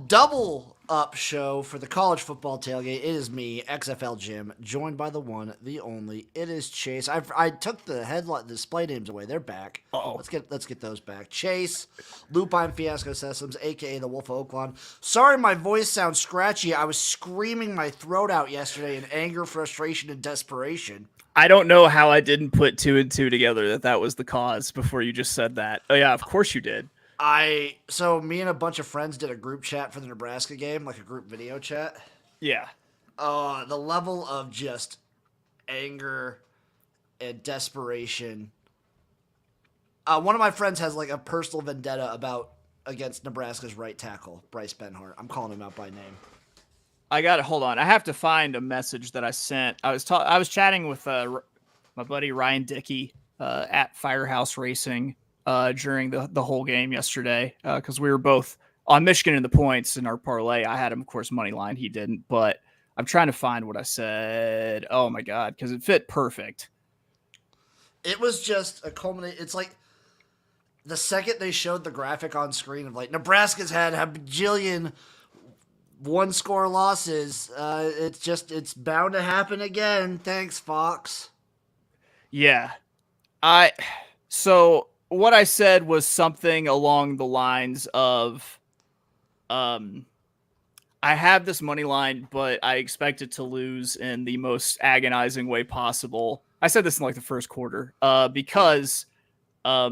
double up show for the college football tailgate. It is me, XFL Jim, joined by the one, the only. It is Chase. I took the headline display names away. They're back. Oh, Let's get those back. Chase, Lupine Fiasco Sessions, aka the Wolf of Oaklawn. Sorry, my voice sounds scratchy. I was screaming my throat out yesterday in anger, frustration, and desperation. I don't know how I didn't put two and two together that was the cause before you just said that. Oh yeah, of course you did. So me and a bunch of friends did a group chat for the Nebraska game, like a group video chat. Yeah. The level of just anger and desperation. One of my friends has like a personal vendetta against Nebraska's right tackle, Bryce Benhart. I'm calling him out by name. I got it. Hold on. I have to find a message that I sent. I was chatting with my buddy Ryan Dickey at Firehouse Racing during the whole game yesterday because we were both on Michigan in the points in our parlay. I had him, of course, money line. He didn't, but I'm trying to find what I said. Oh my God, because it fit perfect. It was just a culmination. It's like the second they showed the graphic on screen of like Nebraska's had a bajillion one-score losses. It's bound to happen again. Thanks, Fox. Yeah, so what I said was something along the lines of, I have this money line, but I expect it to lose in the most agonizing way possible. I said this in like the first quarter, because I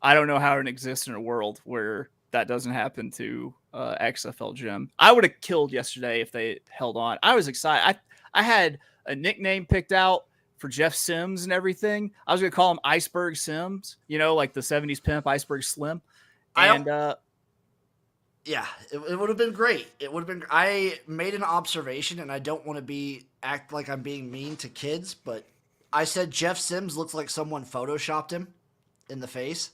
don't know how it exists in a world where that doesn't happen to XFL Jim. I would have killed yesterday if they held on. I was excited. I had a nickname picked out for Jeff Sims and everything. I was going to call him Iceberg Sims, like the 70s pimp, Iceberg Slim. And yeah, it would have been great. It would have been. I made an observation, and I don't want to act like I'm being mean to kids, but I said Jeff Sims looks like someone photoshopped him in the face.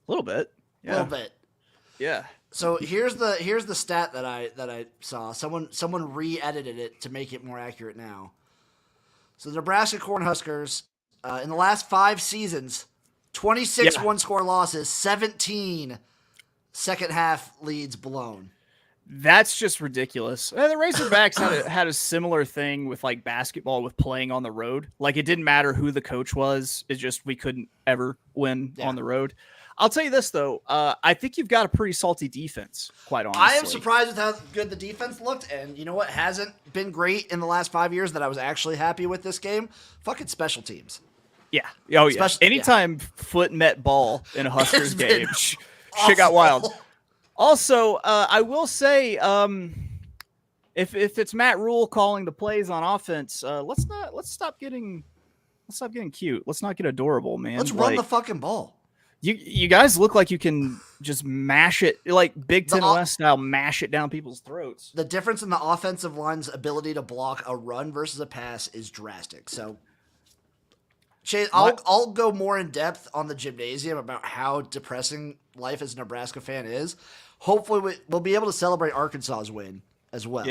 A little bit. Yeah. A little bit. Yeah. So here's the stat that I saw. Someone re-edited it to make it more accurate now. So the Nebraska Cornhuskers, in the last 5 seasons, 26 one-score losses, 17 second-half leads blown. That's just ridiculous. The Razorbacks had a similar thing with like basketball with playing on the road. Like it didn't matter who the coach was. It's just we couldn't ever win on the road. I'll tell you this, though. I think you've got a pretty salty defense, quite honestly. I am surprised with how good the defense looked. And you know what hasn't been great in the last 5 years that I was actually happy with this game? Fucking special teams. Yeah. Oh, yeah. Anytime foot met ball in a Huskers game, shit got wild. Also, I will say, if it's Matt Rule calling the plays on offense, let's stop getting cute. Let's not get adorable, man. Let's run the fucking ball. You guys look like you can just mash it, like Big Ten West style, mash it down people's throats. The difference in the offensive line's ability to block a run versus a pass is drastic. So, Chase, I'll go more in depth on the gymnasium about how depressing life as a Nebraska fan is. Hopefully, we'll be able to celebrate Arkansas's win as well.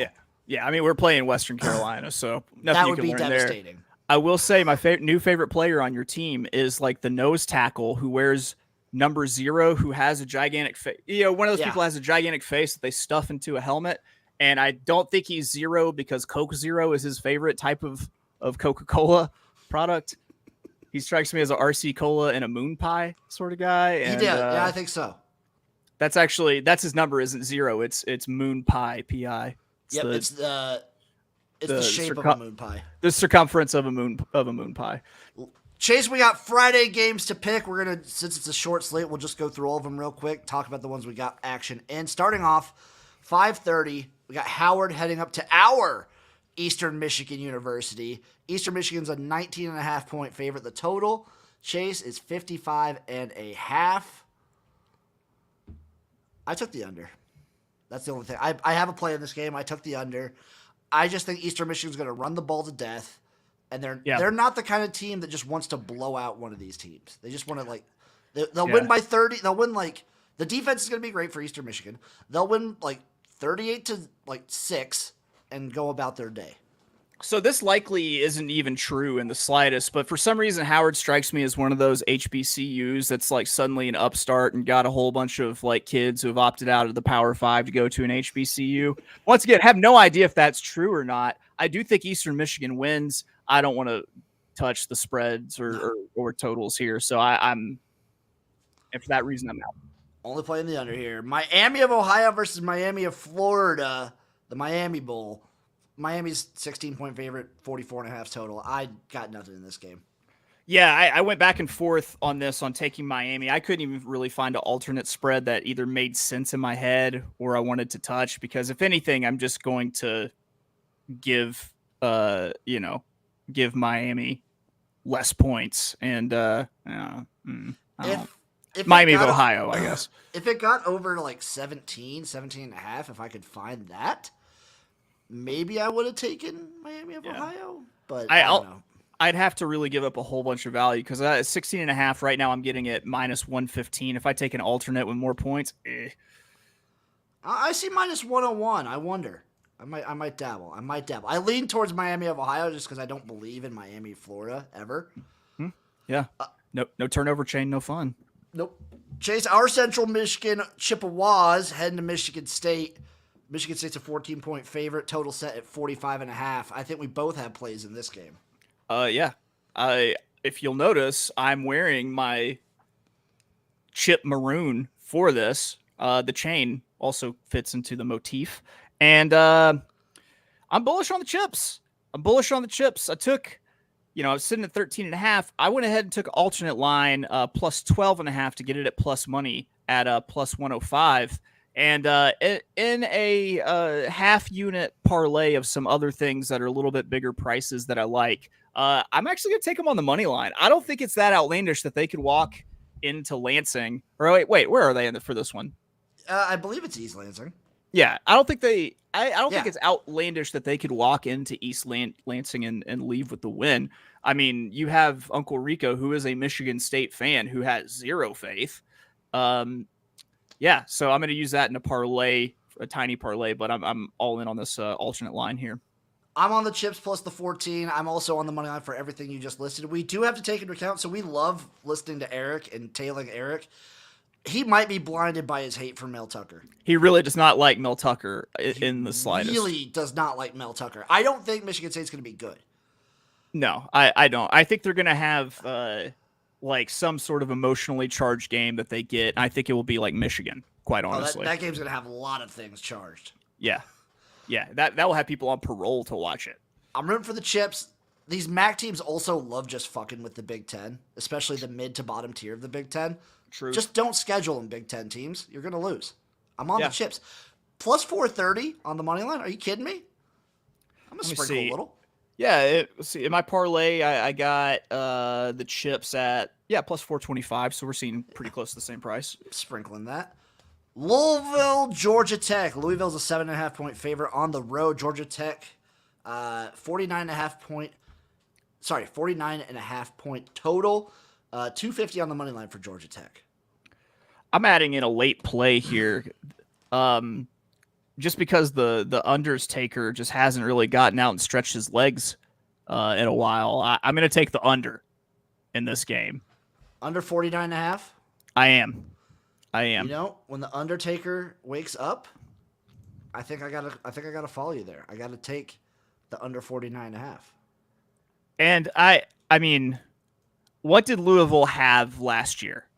Yeah. I mean, we're playing Western Carolina, so nothing you can learn devastating. There. I will say my new favorite player on your team is like the nose tackle who wears number 0, who has a gigantic face. One of those people has a gigantic face that they stuff into a helmet. And I don't think he's 0 because Coke Zero is his favorite type of Coca-Cola product. He strikes me as a RC Cola and a moon pie sort of guy. And, yeah, I think so. That's his number isn't 0. It's moon pie, PI. It's the shape of a moon pie. The circumference of a moon pie. Chase, we got Friday games to pick. We're gonna, since it's a short slate, we'll just go through all of them real quick. Talk about the ones we got action in. Starting off, 5:30. We got Howard heading up to our Eastern Michigan University. Eastern Michigan's a 19.5 point favorite. The total, Chase, is 55.5. I took the under. That's the only thing. I have a play in this game. I took the under. I just think Eastern Michigan's going to run the ball to death, and they're not the kind of team that just wants to blow out one of these teams. They just want to they'll win by 30. They'll win the defense is going to be great for Eastern Michigan. They'll win 38-6 and go about their day. So this likely isn't even true in the slightest, but for some reason Howard strikes me as one of those HBCUs that's like suddenly an upstart and got a whole bunch of like kids who have opted out of the Power Five to go to an HBCU. Once again, have no idea if that's true or not. I do think Eastern Michigan wins. I don't want to touch the spreads or totals here, so I'm and for that reason I'm out. Only playing the under here. Miami of Ohio versus Miami of Florida. The Miami Bowl. Miami's 16-point favorite, 44.5 total. I got nothing in this game. Yeah, I went back and forth on this on taking Miami. I couldn't even really find an alternate spread that either made sense in my head or I wanted to touch because if anything, I'm just going to give give Miami less points and If Miami of Ohio, I guess. If it got over to like 17 and a half, if I could find that, maybe I would have taken Miami of Ohio, but I don't know. I'd have to really give up a whole bunch of value because at 16 and a half right now, I'm getting it minus 115. If I take an alternate with more points, I see minus 101. I wonder. I might dabble. I lean towards Miami of Ohio just because I don't believe in Miami, Florida ever. Yeah. No turnover chain, no fun. Nope. Chase, our Central Michigan Chippewas heading to Michigan State. Michigan State's a 14-point favorite. Total set at 45.5. I think we both have plays in this game. Yeah. If you'll notice, I'm wearing my chip maroon for this. The chain also fits into the motif. And I'm bullish on the chips. I took, I was sitting at 13.5. I went ahead and took alternate line plus 12.5 to get it at plus money at plus 105. And in a half unit parlay of some other things that are a little bit bigger prices that I like, I'm actually going to take them on the money line. I don't think it's that outlandish that they could walk into Lansing. Or wait, where are they for this one? I believe it's East Lansing. Yeah, I don't think think it's outlandish that they could walk into East Lansing and leave with the win. I mean, you have Uncle Rico, who is a Michigan State fan who has zero faith. Yeah, so I'm going to use that in a parlay, a tiny parlay, but I'm all in on this alternate line here. I'm on the chips plus the 14. I'm also on the money line for everything you just listed. We do have to take into account, so we love listening to Eric and tailing Eric. He might be blinded by his hate for Mel Tucker. He really does not like Mel Tucker in the slightest. He really does not like Mel Tucker. I don't think Michigan State's going to be good. No, I don't. I think they're going to have like some sort of emotionally charged game that they get. I think it will be like Michigan, quite honestly. That game's going to have a lot of things charged. Yeah. Yeah, that will have people on parole to watch it. I'm rooting for the chips. These MAC teams also love just fucking with the Big Ten, especially the mid to bottom tier of the Big Ten. True. Just don't schedule them Big Ten teams. You're going to lose. I'm on the chips. Plus 430 on the money line. Are you kidding me? I'm going to sprinkle a little. Yeah, in my parlay, I got the chips at, plus 425, so we're seeing pretty close to the same price. Sprinkling that. Louisville, Georgia Tech. Louisville's a 7.5 point favorite on the road. Georgia Tech, 49.5 point total. 250 on the money line for Georgia Tech. I'm adding in a late play here. Just because the unders taker just hasn't really gotten out and stretched his legs in a while. I'm going to take the under in this game. Under 49.5? I am. You know, when the Undertaker wakes up, I think I gotta follow you there. I gotta take the under 49.5. And I mean, what did Louisville have last year?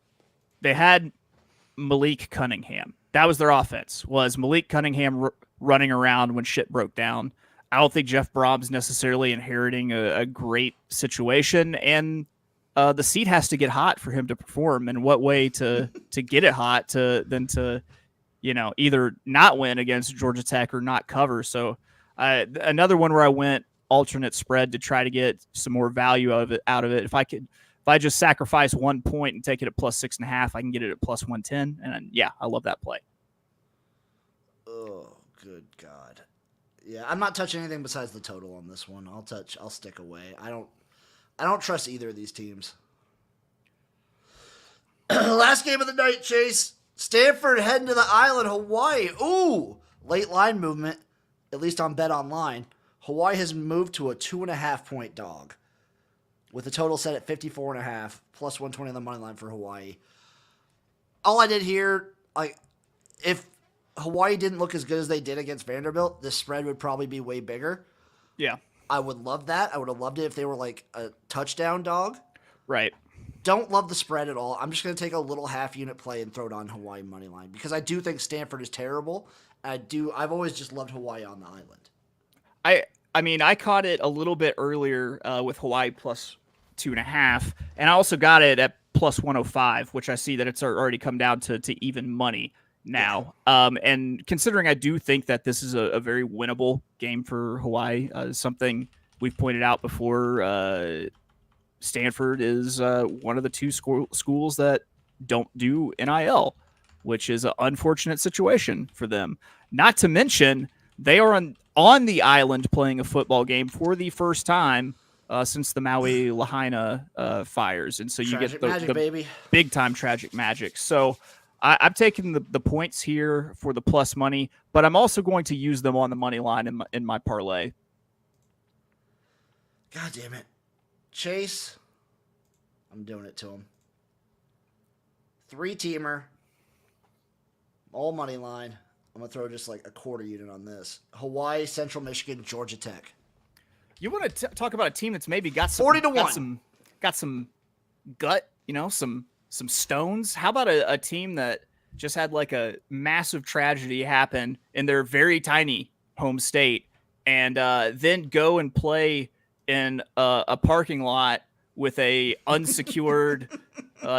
They had Malik Cunningham. That was their offense. Was Malik Cunningham running around when shit broke down? I don't think Jeff Brom's necessarily inheriting a great situation, and the seat has to get hot for him to perform. And what way to get it hot than to either not win against Georgia Tech or not cover. So another one where I went alternate spread to try to get some more value out of it. If I just sacrifice 1 point and take it at plus 6.5, I can get it at plus 110. And I love that play. Oh, good God. Yeah, I'm not touching anything besides the total on this one. I'll stick away. I don't trust either of these teams. Last game of the night, Chase. Stanford heading to the island, Hawaii. Ooh, late line movement, at least on Bet Online. Hawaii has moved to a 2.5 point dog with a total set at 54.5 plus 120 on the money line for Hawaii. All I did here, if Hawaii didn't look as good as they did against Vanderbilt, the spread would probably be way bigger. Yeah. I would love that. I would have loved it if they were like a touchdown dog. Right. Don't love the spread at all. I'm just going to take a little half unit play and throw it on Hawaii money line because I do think Stanford is terrible. I've always just loved Hawaii on the island. I mean, I caught it a little bit earlier with Hawaii plus 2.5, and I also got it at plus 105, which I see that it's already come down to even money now. And considering I do think that this is a very winnable game for Hawaii, something we've pointed out before. Stanford is one of the two schools that don't do NIL, which is an unfortunate situation for them. Not to mention, they are on the island playing a football game for the first time since the Maui Lahaina fires. And so you Tragic get magic, the baby. big time tragic magic. So I'm taking the points here for the plus money, but I'm also going to use them on the money line in my parlay. God damn it. Chase, I'm doing it to him. 3-teamer, all money line. I'm going to throw just like a quarter unit on this. Hawaii, Central Michigan, Georgia Tech. You want to talk about a team that's maybe got some 40-1. Got some gut, some stones. How about a team that just had like a massive tragedy happen in their very tiny home state and then go and play in a parking lot with a unsecured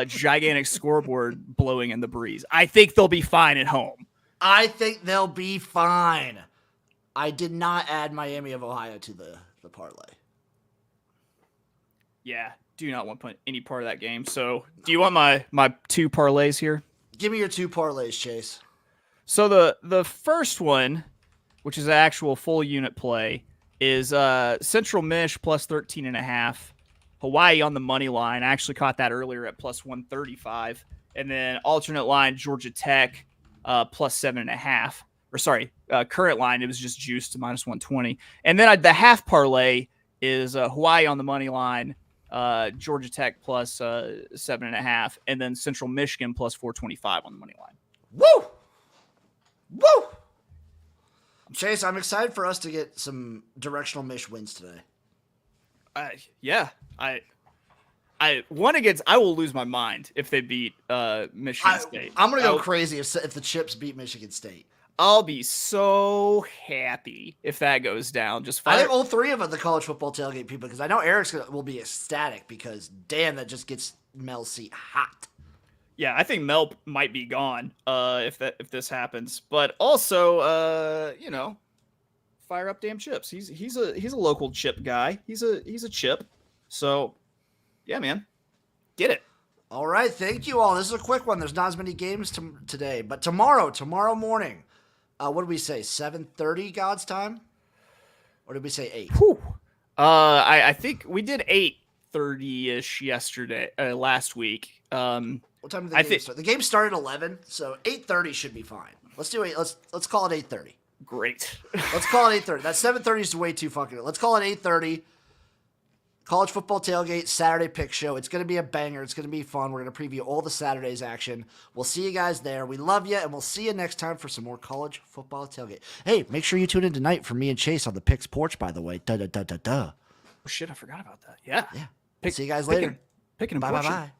gigantic scoreboard blowing in the breeze? I think they'll be fine at home. I think they'll be fine. I did not add Miami of Ohio to the parlay. Yeah, do not want to put any part of that game. So do you want my two parlays here? Give me your two parlays, Chase. So the first one, which is an actual full unit play, is Central Mich plus 13.5. Hawaii on the money line. I actually caught that earlier at plus 135. And then alternate line, Georgia Tech plus 7.5. Or sorry, current line, it was just juiced to minus 120. And then the half parlay is Hawaii on the money line, Georgia Tech plus 7.5, and then Central Michigan plus 425 on the money line. Woo! Woo! Chase, I'm excited for us to get some directional Mich wins today. Yeah, I won against. I will lose my mind if they beat Michigan State. I'm gonna go crazy if the Chips beat Michigan State. I'll be so happy if that goes down. I think all three of the college football tailgate people, because I know Eric's will be ecstatic because damn, that just gets Mel's seat hot. Yeah, I think Mel might be gone if this happens. But also, fire up damn Chips. He's a local Chip guy. He's a Chip. So, yeah, man, get it. All right, thank you all. This is a quick one. There's not as many games today, but tomorrow morning, what did we say? 7:30 God's time, or did we say 8? Whew. I think we did 8:30ish yesterday, last week. What time did the game start? The game started at 11, so 8:30 should be fine. Let's do it. Let's call it 8:30. Great. Let's call it 8:30. That 7:30 is way too fucking. Let's call it 8:30. College football tailgate Saturday pick show. It's going to be a banger. It's going to be fun. We're going to preview all the Saturday's action. We'll see you guys there. We love you, and we'll see you next time for some more college football tailgate. Hey, make sure you tune in tonight for me and Chase on the Picks porch. By the way, Oh shit, I forgot about that. Yeah. See you guys later. Picking Bye.